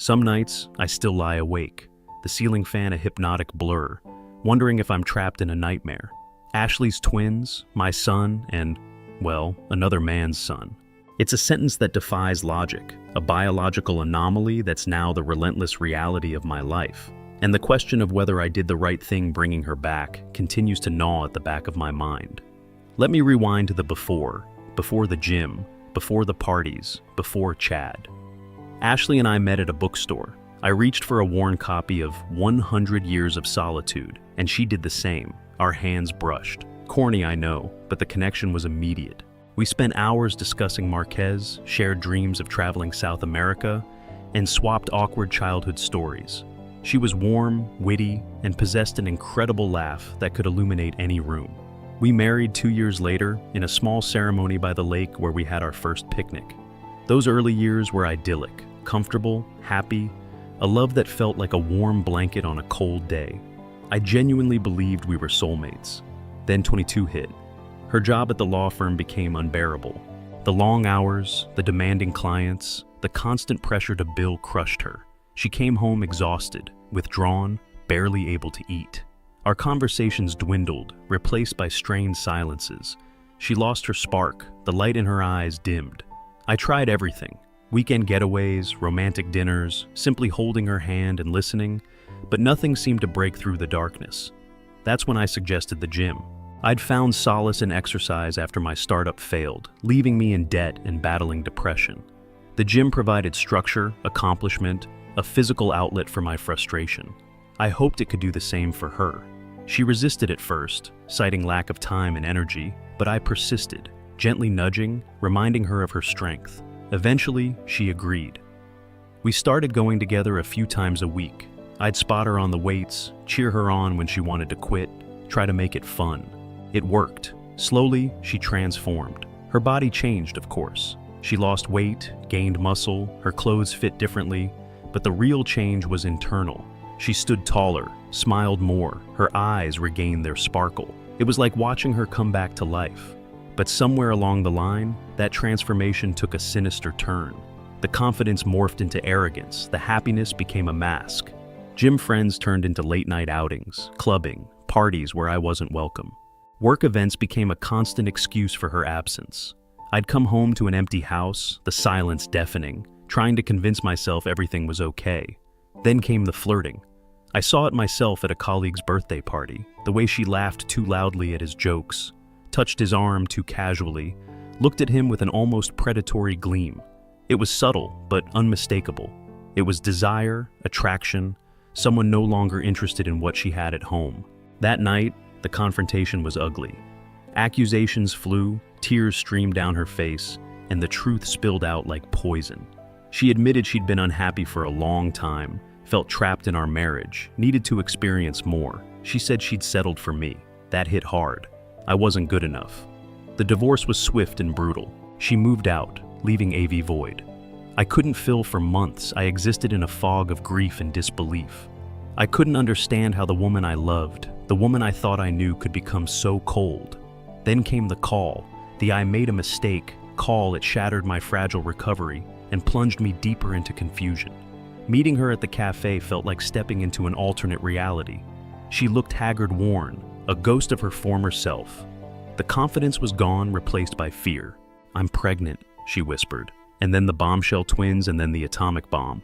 Some nights, I still lie awake, the ceiling fan a hypnotic blur, wondering if I'm trapped in a nightmare. Ashley's twins, my son, and, well, another man's son. It's a sentence that defies logic, a biological anomaly that's now the relentless reality of my life. And the question of whether I did the right thing bringing her back continues to gnaw at the back of my mind. Let me rewind to the before the gym, before the parties, before Chad. Ashley and I met at a bookstore. I reached for a worn copy of 100 Years of Solitude, and she did the same. Our hands brushed. Corny, I know, but the connection was immediate. We spent hours discussing Marquez, shared dreams of traveling South America, and swapped awkward childhood stories. She was warm, witty, and possessed an incredible laugh that could illuminate any room. We married 2 years later in a small ceremony by the lake where we had our first picnic. Those early years were idyllic, comfortable, happy, a love that felt like a warm blanket on a cold day. I genuinely believed we were soulmates. Then 22 hit. Her job at the law firm became unbearable. The long hours, the demanding clients, the constant pressure to bill crushed her. She came home exhausted, withdrawn, barely able to eat. Our conversations dwindled, replaced by strained silences. She lost her spark, the light in her eyes dimmed. I tried everything. Weekend getaways, romantic dinners, simply holding her hand and listening, but nothing seemed to break through the darkness. That's when I suggested the gym. I'd found solace in exercise after my startup failed, leaving me in debt and battling depression. The gym provided structure, accomplishment, a physical outlet for my frustration. I hoped it could do the same for her. She resisted at first, citing lack of time and energy, but I persisted, gently nudging, reminding her of her strength. Eventually, she agreed. We started going together a few times a week. I'd spot her on the weights, cheer her on when she wanted to quit, try to make it fun. It worked. Slowly, she transformed. Her body changed, of course. She lost weight, gained muscle, her clothes fit differently, but the real change was internal. She stood taller, smiled more, her eyes regained their sparkle. It was like watching her come back to life. But somewhere along the line, that transformation took a sinister turn. The confidence morphed into arrogance, the happiness became a mask. Gym friends turned into late-night outings, clubbing, parties where I wasn't welcome. Work events became a constant excuse for her absence. I'd come home to an empty house, the silence deafening, trying to convince myself everything was okay. Then came the flirting. I saw it myself at a colleague's birthday party, the way she laughed too loudly at his jokes, touched his arm too casually, looked at him with an almost predatory gleam. It was subtle, but unmistakable. It was desire, attraction, someone no longer interested in what she had at home. That night, the confrontation was ugly. Accusations flew, tears streamed down her face, and the truth spilled out like poison. She admitted she'd been unhappy for a long time, felt trapped in our marriage, needed to experience more. She said she'd settled for me. That hit hard. I wasn't good enough. The divorce was swift and brutal. She moved out, leaving AV void. I couldn't fill for months. I existed in a fog of grief and disbelief. I couldn't understand how the woman I loved, the woman I thought I knew, could become so cold. Then came the call, the "I made a mistake" call. It shattered my fragile recovery and plunged me deeper into confusion. Meeting her at the cafe felt like stepping into an alternate reality. She looked haggard, worn, a ghost of her former self. The confidence was gone, replaced by fear. "I'm pregnant," she whispered. And then the bombshell twins, and then the atomic bomb.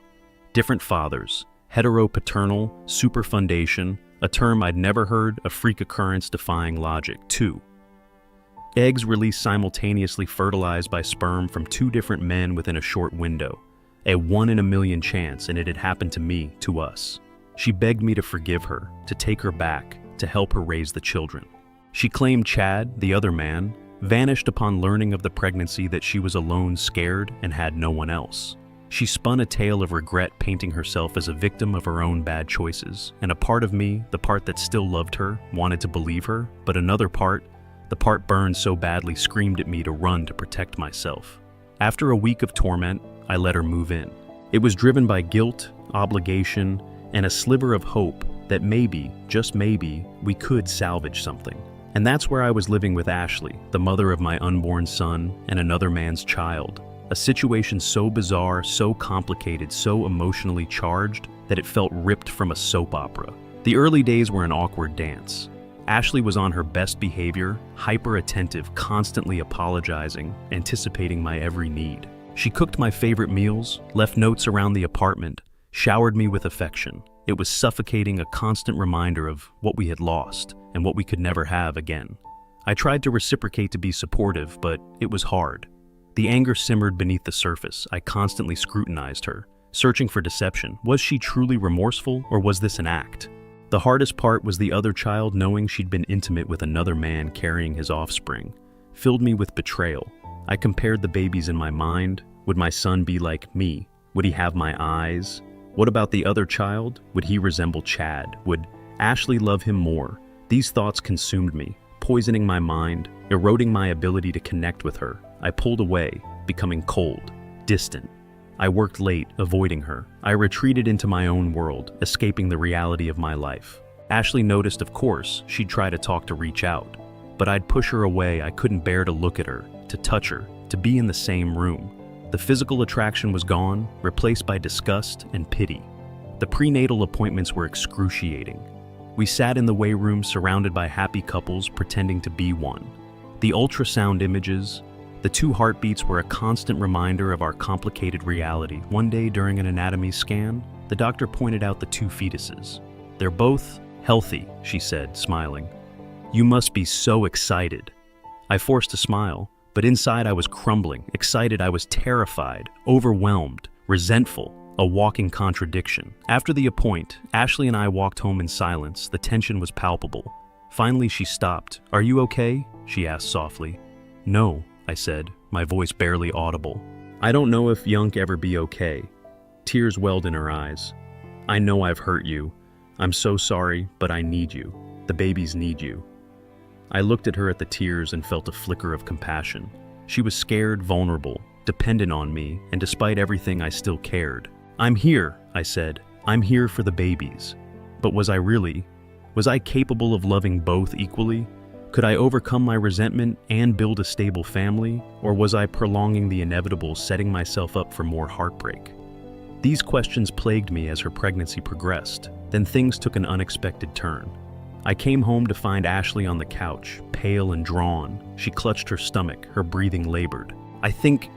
Different fathers, heteropaternal, superfundation, a term I'd never heard, a freak occurrence defying logic. 2. Eggs released simultaneously, fertilized by sperm from 2 different men within a short window. A 1 in a million chance, and it had happened to me, to us. She begged me to forgive her, to take her back, to help her raise the children. She claimed Chad, the other man, vanished upon learning of the pregnancy, that she was alone, scared, and had no one else. She spun a tale of regret, painting herself as a victim of her own bad choices, and a part of me, the part that still loved her, wanted to believe her, but another part, the part burned so badly, screamed at me to run to protect myself. After a week of torment, I let her move in. It was driven by guilt, obligation, and a sliver of hope that maybe, just maybe, we could salvage something. And that's where I was living with Ashley, the mother of my unborn son and another man's child. A situation so bizarre, so complicated, so emotionally charged that it felt ripped from a soap opera. The early days were an awkward dance. Ashley was on her best behavior, hyper-attentive, constantly apologizing, anticipating my every need. She cooked my favorite meals, left notes around the apartment, showered me with affection. It was suffocating, a constant reminder of what we had lost and what we could never have again. I tried to reciprocate, to be supportive, but it was hard. The anger simmered beneath the surface. I constantly scrutinized her, searching for deception. Was she truly remorseful, or was this an act? The hardest part was the other child knowing she'd been intimate with another man carrying his offspring. Filled me with betrayal. I compared the babies in my mind. Would my son be like me? Would he have my eyes? What about the other child? Would he resemble Chad? Would Ashley love him more? These thoughts consumed me, poisoning my mind, eroding my ability to connect with her. I pulled away, becoming cold, distant. I worked late, avoiding her. I retreated into my own world, escaping the reality of my life. Ashley noticed, of course. She'd try to talk, to reach out. But I'd push her away. I couldn't bear to look at her, to touch her, to be in the same room. The physical attraction was gone, replaced by disgust and pity. The prenatal appointments were excruciating. We sat in the weigh room surrounded by happy couples pretending to be one. The ultrasound images, the 2 heartbeats were a constant reminder of our complicated reality. One day during an anatomy scan, the doctor pointed out the 2 fetuses. "They're both healthy," she said, smiling. "You must be so excited." I forced a smile, but inside I was crumbling. Excited, I was terrified, overwhelmed, resentful, a walking contradiction. After the appointment, Ashley and I walked home in silence. The tension was palpable. Finally, she stopped. "Are you okay?" she asked softly. "No," I said, my voice barely audible. "I don't know if Yunk ever be okay." Tears welled in her eyes. "I know I've hurt you. I'm so sorry, but I need you. The babies need you." I looked at her, at the tears, and felt a flicker of compassion. She was scared, vulnerable, dependent on me, and despite everything, I still cared. "I'm here," I said. "I'm here for the babies." But was I really? Was I capable of loving both equally? Could I overcome my resentment and build a stable family? Or was I prolonging the inevitable, setting myself up for more heartbreak? These questions plagued me as her pregnancy progressed. Then things took an unexpected turn. I came home to find Ashley on the couch, pale and drawn. She clutched her stomach, her breathing labored. I think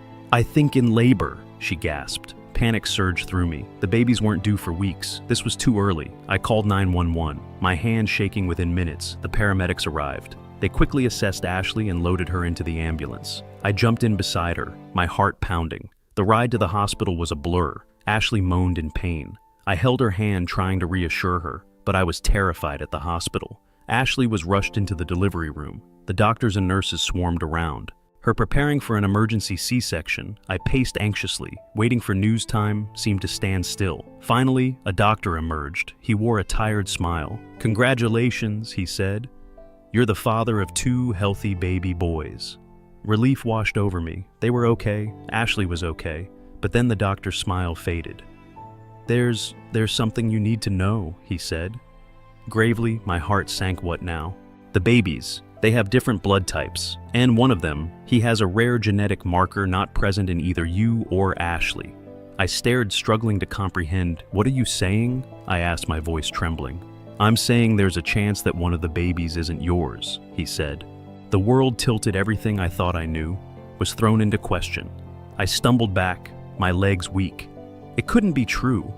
in labor," she gasped. Panic surged through me. The babies weren't due for weeks. This was too early. I called 911, my hand shaking. Within minutes. The paramedics arrived. They quickly assessed Ashley and loaded her into the ambulance. I jumped in beside her, my heart pounding. The ride to the hospital was a blur. Ashley moaned in pain. I held her hand, trying to reassure her, but I was terrified at the hospital. Ashley was rushed into the delivery room. The doctors and nurses swarmed around. Her preparing for an emergency C-section. I paced anxiously. Waiting for news time seemed to stand still. Finally, a doctor emerged. He wore a tired smile. "Congratulations," he said. "You're the father of 2 healthy baby boys." Relief washed over me. They were okay. Ashley was okay. But then the doctor's smile faded. There's something you need to know," he said. Gravely, my heart sank. What now? "The babies. They have different blood types, and one of them, he has a rare genetic marker not present in either you or Ashley." I stared, struggling to comprehend. "What are you saying?" I asked, my voice trembling. "I'm saying there's a chance that one of the babies isn't yours," he said. The world tilted. Everything I thought I knew was thrown into question. I stumbled back, my legs weak. It couldn't be true.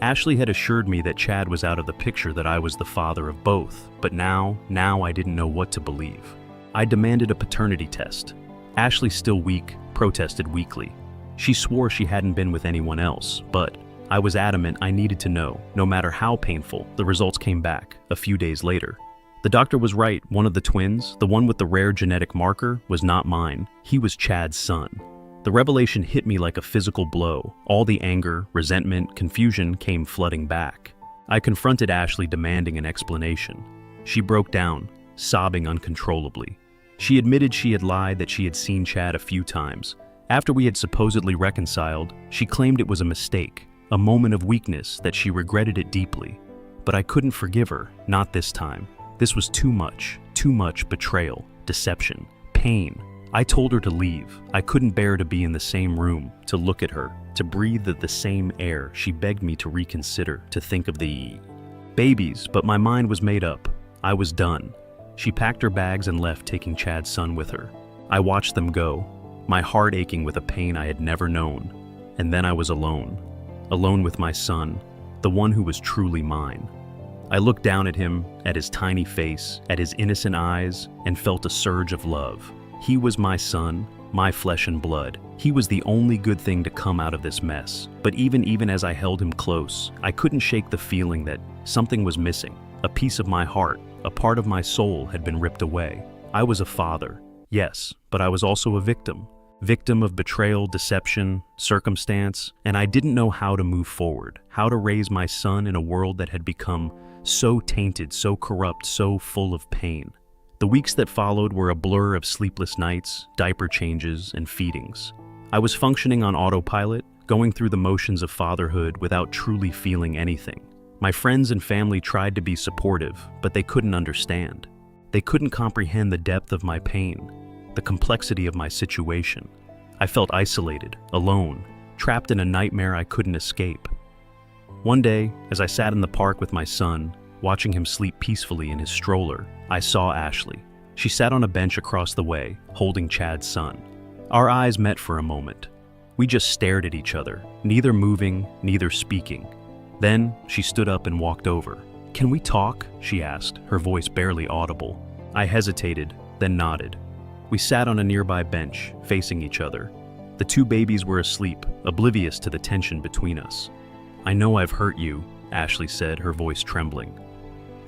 Ashley had assured me that Chad was out of the picture, that I was the father of both, but now I didn't know what to believe. I demanded a paternity test. Ashley, still weak, protested weakly. She swore she hadn't been with anyone else, but I was adamant I needed to know, no matter how painful. The results came back a few days later. The doctor was right. One of the twins, the one with the rare genetic marker, was not mine. He was Chad's son. The revelation hit me like a physical blow. All the anger, resentment, confusion came flooding back. I confronted Ashley, demanding an explanation. She broke down, sobbing uncontrollably. She admitted she had lied, that she had seen Chad a few times. After we had supposedly reconciled, she claimed it was a mistake, a moment of weakness, that she regretted it deeply. But I couldn't forgive her, not this time. This was too much betrayal, deception, pain. I told her to leave. I couldn't bear to be in the same room, to look at her, to breathe the same air. She begged me to reconsider, to think of the babies, but my mind was made up. I was done. She packed her bags and left, taking Chad's son with her. I watched them go, my heart aching with a pain I had never known. And then I was alone. Alone with my son, the one who was truly mine. I looked down at him, at his tiny face, at his innocent eyes, and felt a surge of love. He was my son, my flesh and blood. He was the only good thing to come out of this mess. But even as I held him close, I couldn't shake the feeling that something was missing. A piece of my heart, a part of my soul had been ripped away. I was a father, yes, but I was also a victim. Victim of betrayal, deception, circumstance, and I didn't know how to move forward, how to raise my son in a world that had become so tainted, so corrupt, so full of pain. The weeks that followed were a blur of sleepless nights, diaper changes, and feedings. I was functioning on autopilot, going through the motions of fatherhood without truly feeling anything. My friends and family tried to be supportive, but they couldn't understand. They couldn't comprehend the depth of my pain, the complexity of my situation. I felt isolated, alone, trapped in a nightmare I couldn't escape. One day, as I sat in the park with my son, watching him sleep peacefully in his stroller, I saw Ashley. She sat on a bench across the way, holding Chad's son. Our eyes met for a moment. We just stared at each other, neither moving, neither speaking. Then, she stood up and walked over. "Can we talk?" she asked, her voice barely audible. I hesitated, then nodded. We sat on a nearby bench, facing each other. The two babies were asleep, oblivious to the tension between us. "I know I've hurt you," Ashley said, her voice trembling.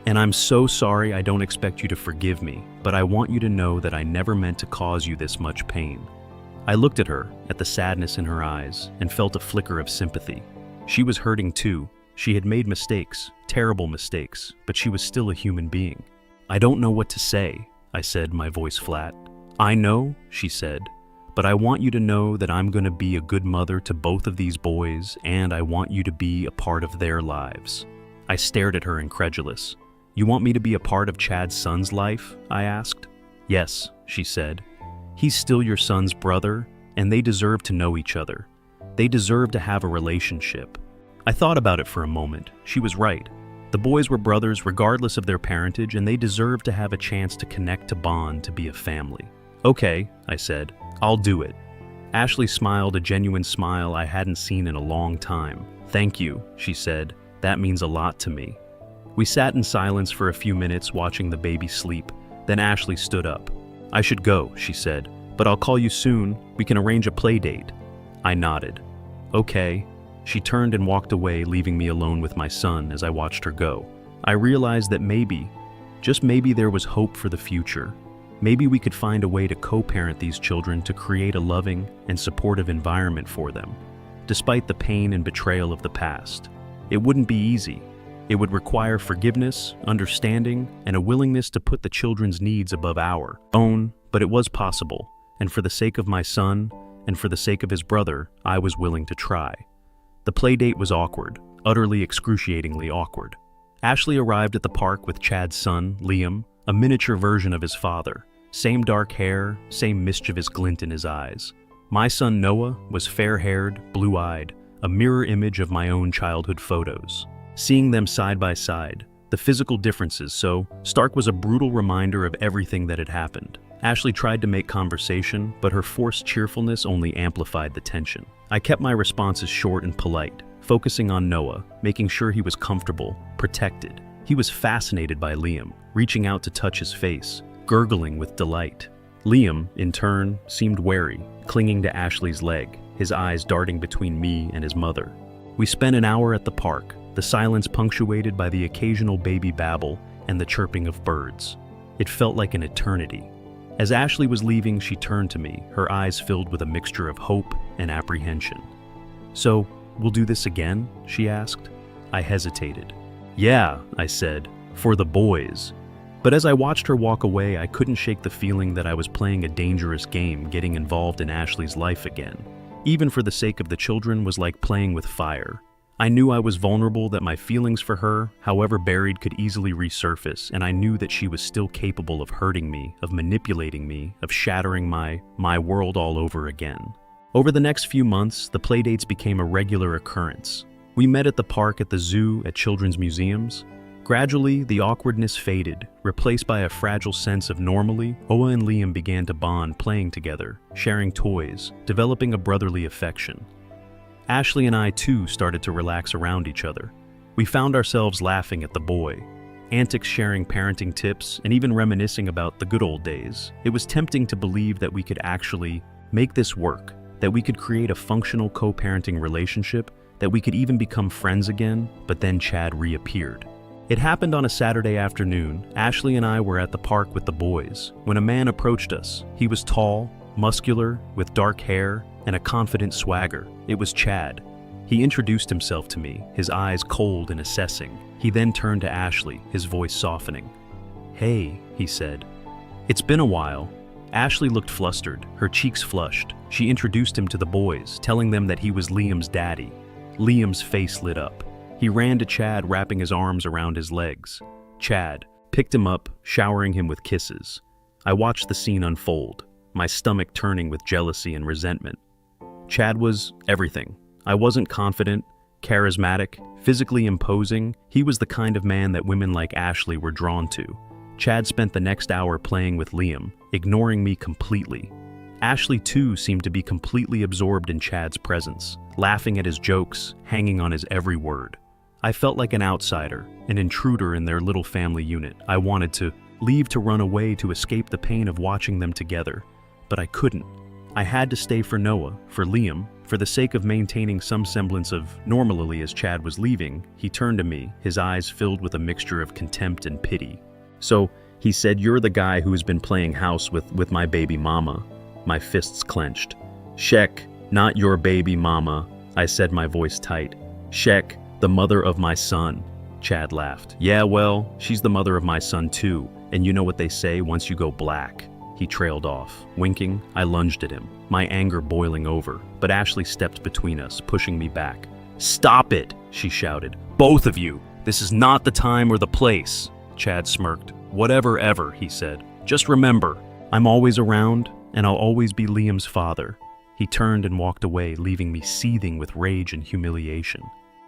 "And I'm so sorry. I don't expect you to forgive me, but I want you to know that I never meant to cause you this much pain." I looked at her, at the sadness in her eyes, and felt a flicker of sympathy. She was hurting too. She had made mistakes, terrible mistakes, but she was still a human being. "I don't know what to say," I said, my voice flat. "I know," she said, "but I want you to know that I'm going to be a good mother to both of these boys, and I want you to be a part of their lives." I stared at her, incredulous. "You want me to be a part of Chad's son's life?" I asked. "Yes," she said. "He's still your son's brother, and they deserve to know each other. They deserve to have a relationship." I thought about it for a moment. She was right. The boys were brothers regardless of their parentage, and they deserved to have a chance to connect, to bond, to be a family. "Okay," I said, "I'll do it." Ashley smiled, a genuine smile I hadn't seen in a long time. "Thank you," she said. "That means a lot to me." We sat in silence for a few minutes, watching the baby sleep. Then Ashley stood up. "I should go," she said, "but I'll call you soon. We can arrange a play date." I nodded. "Okay." She turned and walked away, leaving me alone with my son as I watched her go. I realized that maybe, just maybe, there was hope for the future. Maybe we could find a way to co-parent these children, to create a loving and supportive environment for them. Despite the pain and betrayal of the past, it wouldn't be easy. It would require forgiveness, understanding, and a willingness to put the children's needs above our own, but it was possible. And for the sake of my son, and for the sake of his brother, I was willing to try. The play date was awkward, utterly excruciatingly awkward. Ashley arrived at the park with Chad's son, Liam, a miniature version of his father. Same dark hair, same mischievous glint in his eyes. My son Noah was fair-haired, blue-eyed, a mirror image of my own childhood photos. Seeing them side by side, the physical differences so stark was a brutal reminder of everything that had happened. Ashley tried to make conversation, but her forced cheerfulness only amplified the tension. I kept my responses short and polite, focusing on Noah, making sure he was comfortable, protected. He was fascinated by Liam, reaching out to touch his face, gurgling with delight. Liam, in turn, seemed wary, clinging to Ashley's leg, his eyes darting between me and his mother. We spent an hour at the park, the silence punctuated by the occasional baby babble and the chirping of birds. It felt like an eternity. As Ashley was leaving, she turned to me, her eyes filled with a mixture of hope and apprehension. "So, we'll do this again?" she asked. I hesitated. "Yeah," I said, "for the boys." But as I watched her walk away, I couldn't shake the feeling that I was playing a dangerous game, getting involved in Ashley's life again. Even for the sake of the children was like playing with fire. I knew I was vulnerable, that my feelings for her, however buried, could easily resurface, and I knew that she was still capable of hurting me, of manipulating me, of shattering my world all over again. Over the next few months, the playdates became a regular occurrence. We met at the park, at the zoo, at children's museums. Gradually, the awkwardness faded, replaced by a fragile sense of normalcy. Oa and Liam began to bond, playing together, sharing toys, developing a brotherly affection. Ashley and I, too, started to relax around each other. We found ourselves laughing at the boy, antics, sharing parenting tips, and even reminiscing about the good old days. It was tempting to believe that we could actually make this work, that we could create a functional co-parenting relationship, that we could even become friends again, but then Chad reappeared. It happened on a Saturday afternoon. Ashley and I were at the park with the boys when a man approached us. He was tall, muscular, with dark hair and a confident swagger. It was Chad. He introduced himself to me, his eyes cold and assessing. He then turned to Ashley, his voice softening. "Hey," he said. "It's been a while." Ashley looked flustered, her cheeks flushed. She introduced him to the boys, telling them that he was Liam's daddy. Liam's face lit up. He ran to Chad, wrapping his arms around his legs. Chad picked him up, showering him with kisses. I watched the scene unfold, my stomach turning with jealousy and resentment. Chad was everything. I wasn't confident, charismatic, physically imposing. He was the kind of man that women like Ashley were drawn to. Chad spent the next hour playing with Liam, ignoring me completely. Ashley, too, seemed to be completely absorbed in Chad's presence, laughing at his jokes, hanging on his every word. I felt like an outsider, an intruder in their little family unit. I wanted to leave, to run away, to escape the pain of watching them together, but I couldn't. I had to stay for Noah, for Liam, for the sake of maintaining some semblance of normality. As Chad was leaving, he turned to me, his eyes filled with a mixture of contempt and pity. "So," he said, "you're the guy who has been playing house with my baby mama." My fists clenched. "Shek, not your baby mama," I said, my voice tight. "Shek, the mother of my son." Chad laughed. "Yeah, well, she's the mother of my son too, and you know what they say, once you go black." He trailed off. Winking, I lunged at him, my anger boiling over, but Ashley stepped between us, pushing me back. "Stop it," she shouted. "Both of you! This is not the time or the place." Chad smirked. "Whatever ever," he said. "Just remember, I'm always around, and I'll always be Liam's father." He turned and walked away, leaving me seething with rage and humiliation.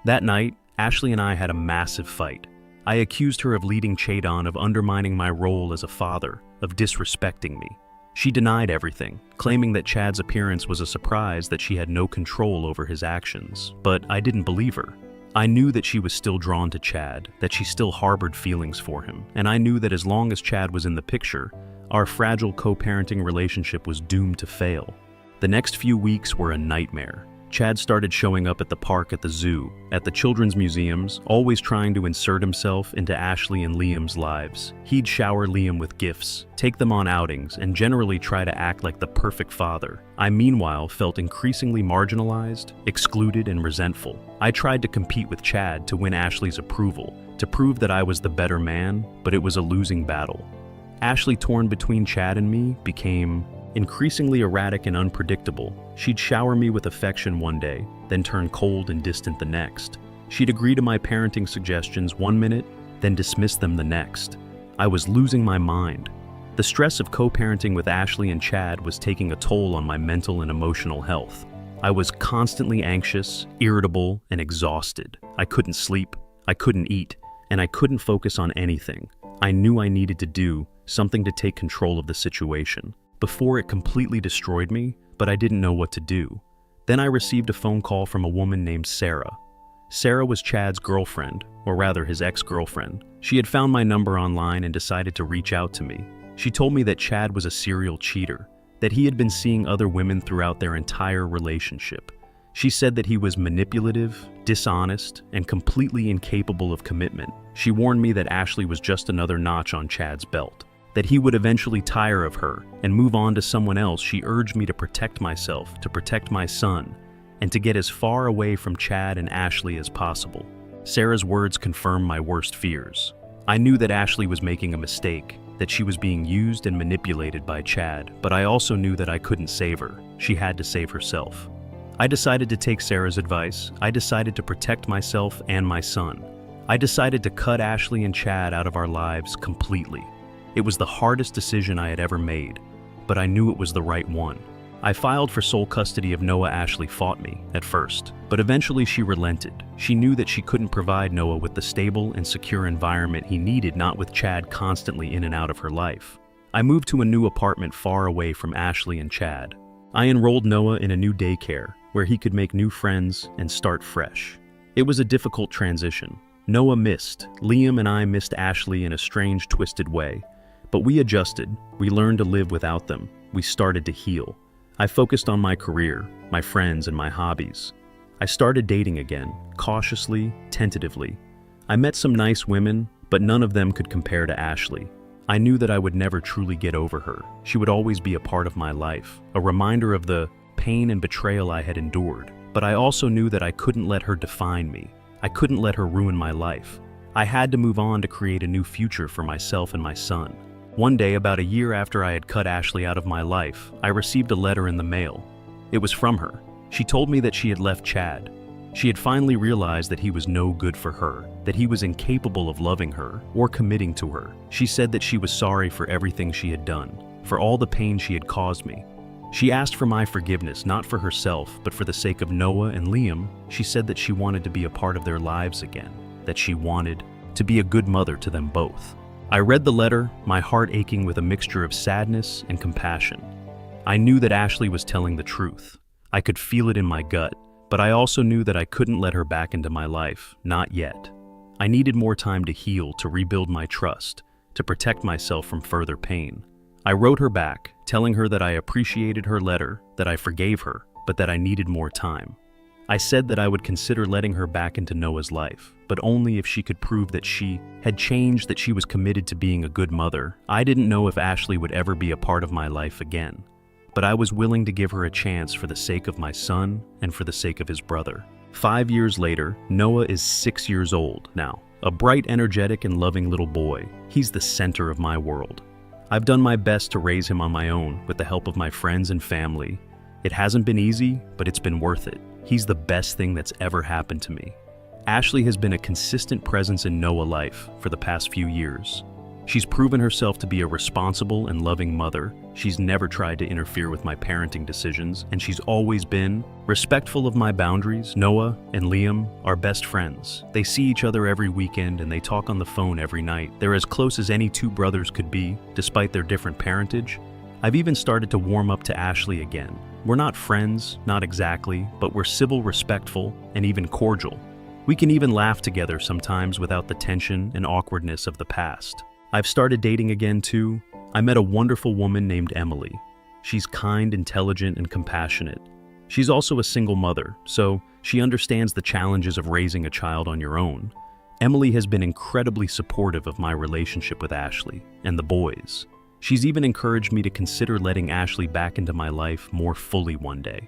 That night, Ashley and I had a massive fight. I accused her of leading Chad on, of undermining my role as a father, of disrespecting me. She denied everything, claiming that Chad's appearance was a surprise, that she had no control over his actions. But I didn't believe her. I knew that she was still drawn to Chad, that she still harbored feelings for him, and I knew that as long as Chad was in the picture, our fragile co-parenting relationship was doomed to fail. The next few weeks were a nightmare. Chad started showing up at the park, at the zoo, at the children's museums, always trying to insert himself into Ashley and Liam's lives. He'd shower Liam with gifts, take them on outings, and generally try to act like the perfect father. I, meanwhile, felt increasingly marginalized, excluded, and resentful. I tried to compete with Chad to win Ashley's approval, to prove that I was the better man, but it was a losing battle. Ashley, torn between Chad and me, became increasingly erratic and unpredictable. She'd shower me with affection one day, then turn cold and distant the next. She'd agree to my parenting suggestions one minute, then dismiss them the next. I was losing my mind. The stress of co-parenting with Ashley and Chad was taking a toll on my mental and emotional health. I was constantly anxious, irritable, and exhausted. I couldn't sleep, I couldn't eat, and I couldn't focus on anything. I knew I needed to do something to take control of the situation before it completely destroyed me, but I didn't know what to do. Then I received a phone call from a woman named Sarah. Sarah was Chad's girlfriend, or rather his ex-girlfriend. She had found my number online and decided to reach out to me. She told me that Chad was a serial cheater, that he had been seeing other women throughout their entire relationship. She said that he was manipulative, dishonest, and completely incapable of commitment. She warned me that Ashley was just another notch on Chad's belt, that he would eventually tire of her and move on to someone else. She urged me to protect myself, to protect my son, and to get as far away from Chad and Ashley as possible. Sarah's words confirmed my worst fears. I knew that Ashley was making a mistake, that she was being used and manipulated by Chad, but I also knew that I couldn't save her. She had to save herself. I decided to take Sarah's advice. I decided to protect myself and my son. I decided to cut Ashley and Chad out of our lives completely. It was the hardest decision I had ever made, but I knew it was the right one. I filed for sole custody of Noah. Ashley fought me at first, but eventually she relented. She knew that she couldn't provide Noah with the stable and secure environment he needed, not with Chad constantly in and out of her life. I moved to a new apartment far away from Ashley and Chad. I enrolled Noah in a new daycare where he could make new friends and start fresh. It was a difficult transition. Noah missed. Liam and I missed Ashley in a strange, twisted way. But we adjusted. We learned to live without them. We started to heal. I focused on my career, my friends, and my hobbies. I started dating again, cautiously, tentatively. I met some nice women, but none of them could compare to Ashley. I knew that I would never truly get over her. She would always be a part of my life, a reminder of the pain and betrayal I had endured. But I also knew that I couldn't let her define me. I couldn't let her ruin my life. I had to move on to create a new future for myself and my son. One day, about a year after I had cut Ashley out of my life, I received a letter in the mail. It was from her. She told me that she had left Chad. She had finally realized that he was no good for her, that he was incapable of loving her or committing to her. She said that she was sorry for everything she had done, for all the pain she had caused me. She asked for my forgiveness, not for herself, but for the sake of Noah and Liam. She said that she wanted to be a part of their lives again, that she wanted to be a good mother to them both. I read the letter, my heart aching with a mixture of sadness and compassion. I knew that Ashley was telling the truth. I could feel it in my gut, but I also knew that I couldn't let her back into my life, not yet. I needed more time to heal, to rebuild my trust, to protect myself from further pain. I wrote her back, telling her that I appreciated her letter, that I forgave her, but that I needed more time. I said that I would consider letting her back into Noah's life, but only if she could prove that she had changed, that she was committed to being a good mother. I didn't know if Ashley would ever be a part of my life again, but I was willing to give her a chance for the sake of my son and for the sake of his brother. 5 years later, Noah is 6 years old now, a bright, energetic, and loving little boy. He's the center of my world. I've done my best to raise him on my own with the help of my friends and family. It hasn't been easy, but it's been worth it. He's the best thing that's ever happened to me. Ashley has been a consistent presence in Noah's life for the past few years. She's proven herself to be a responsible and loving mother. She's never tried to interfere with my parenting decisions, and she's always been respectful of my boundaries. Noah and Liam are best friends. They see each other every weekend and they talk on the phone every night. They're as close as any two brothers could be, despite their different parentage. I've even started to warm up to Ashley again. We're not friends, not exactly, but we're civil, respectful, and even cordial. We can even laugh together sometimes without the tension and awkwardness of the past. I've started dating again too. I met a wonderful woman named Emily. She's kind, intelligent, and compassionate. She's also a single mother, so she understands the challenges of raising a child on your own. Emily has been incredibly supportive of my relationship with Ashley and the boys. She's even encouraged me to consider letting Ashley back into my life more fully one day.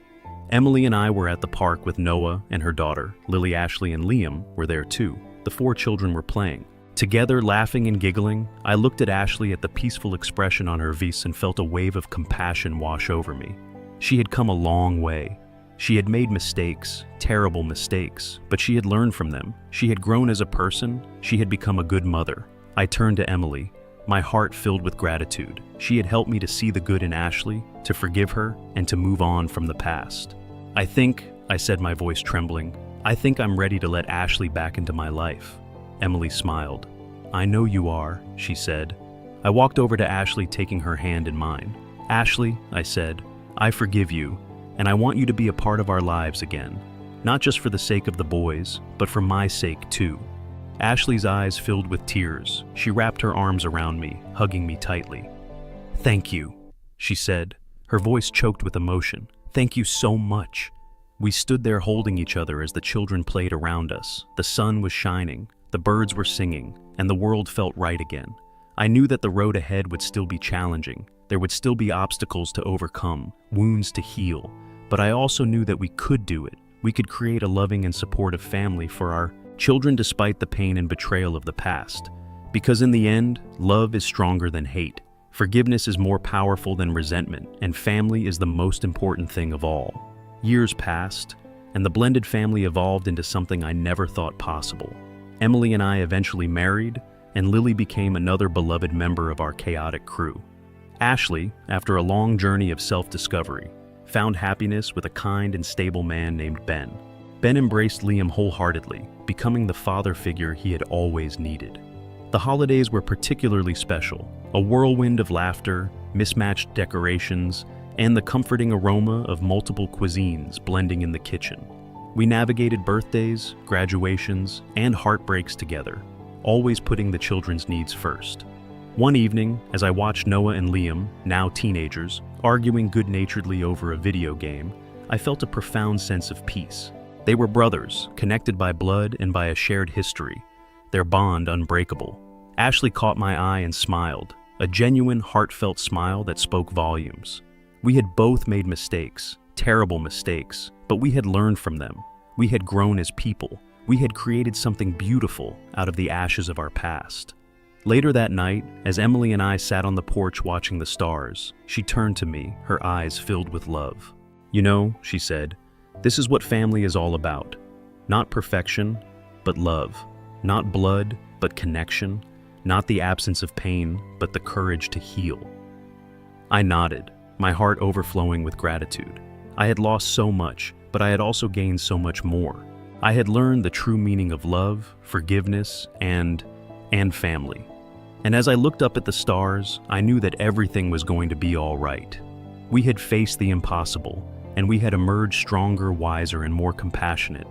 Emily and I were at the park with Noah and her daughter. Lily, Ashley, and Liam were there too. The 4 children were playing. Together, laughing and giggling, I looked at Ashley, at the peaceful expression on her face, and felt a wave of compassion wash over me. She had come a long way. She had made mistakes, terrible mistakes, but she had learned from them. She had grown as a person. She had become a good mother. I turned to Emily, my heart filled with gratitude. She had helped me to see the good in Ashley, to forgive her, and to move on from the past. I said, my voice trembling, I think I'm ready to let Ashley back into my life. Emily smiled. I know you are, she said. I walked over to Ashley, taking her hand in mine. Ashley, I said, I forgive you, and I want you to be a part of our lives again. Not just for the sake of the boys, but for my sake too. Ashley's eyes filled with tears. She wrapped her arms around me, hugging me tightly. Thank you, she said, her voice choked with emotion. Thank you so much. We stood there holding each other as the children played around us. The sun was shining, the birds were singing, and the world felt right again. I knew that the road ahead would still be challenging. There would still be obstacles to overcome, wounds to heal, but I also knew that we could do it. We could create a loving and supportive family for our children despite the pain and betrayal of the past. Because in the end, love is stronger than hate. Forgiveness is more powerful than resentment, and family is the most important thing of all. Years passed, and the blended family evolved into something I never thought possible. Emily and I eventually married, and Lily became another beloved member of our chaotic crew. Ashley, after a long journey of self-discovery, found happiness with a kind and stable man named Ben. Ben embraced Liam wholeheartedly, becoming the father figure he had always needed. The holidays were particularly special, a whirlwind of laughter, mismatched decorations, and the comforting aroma of multiple cuisines blending in the kitchen. We navigated birthdays, graduations, and heartbreaks together, always putting the children's needs first. One evening, as I watched Noah and Liam, now teenagers, arguing good-naturedly over a video game, I felt a profound sense of peace. They were brothers, connected by blood and by a shared history, their bond unbreakable. Ashley caught my eye and smiled, a genuine, heartfelt smile that spoke volumes. We had both made mistakes, terrible mistakes, but we had learned from them. We had grown as people. We had created something beautiful out of the ashes of our past. Later that night, as Emily and I sat on the porch watching the stars, she turned to me, her eyes filled with love. "You know," she said, "this is what family is all about. Not perfection, but love. Not blood, but connection. Not the absence of pain, but the courage to heal." I nodded, my heart overflowing with gratitude. I had lost so much, but I had also gained so much more. I had learned the true meaning of love, forgiveness, and family. And as I looked up at the stars, I knew that everything was going to be all right. We had faced the impossible, and we had emerged stronger, wiser, and more compassionate.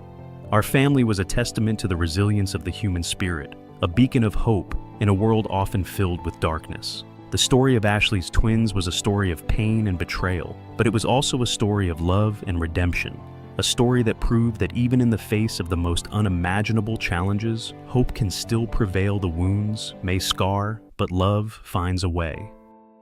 Our family was a testament to the resilience of the human spirit, a beacon of hope in a world often filled with darkness. The story of Ashley's twins was a story of pain and betrayal, but it was also a story of love and redemption. A story that proved that even in the face of the most unimaginable challenges, hope can still prevail. The wounds may scar, but love finds a way.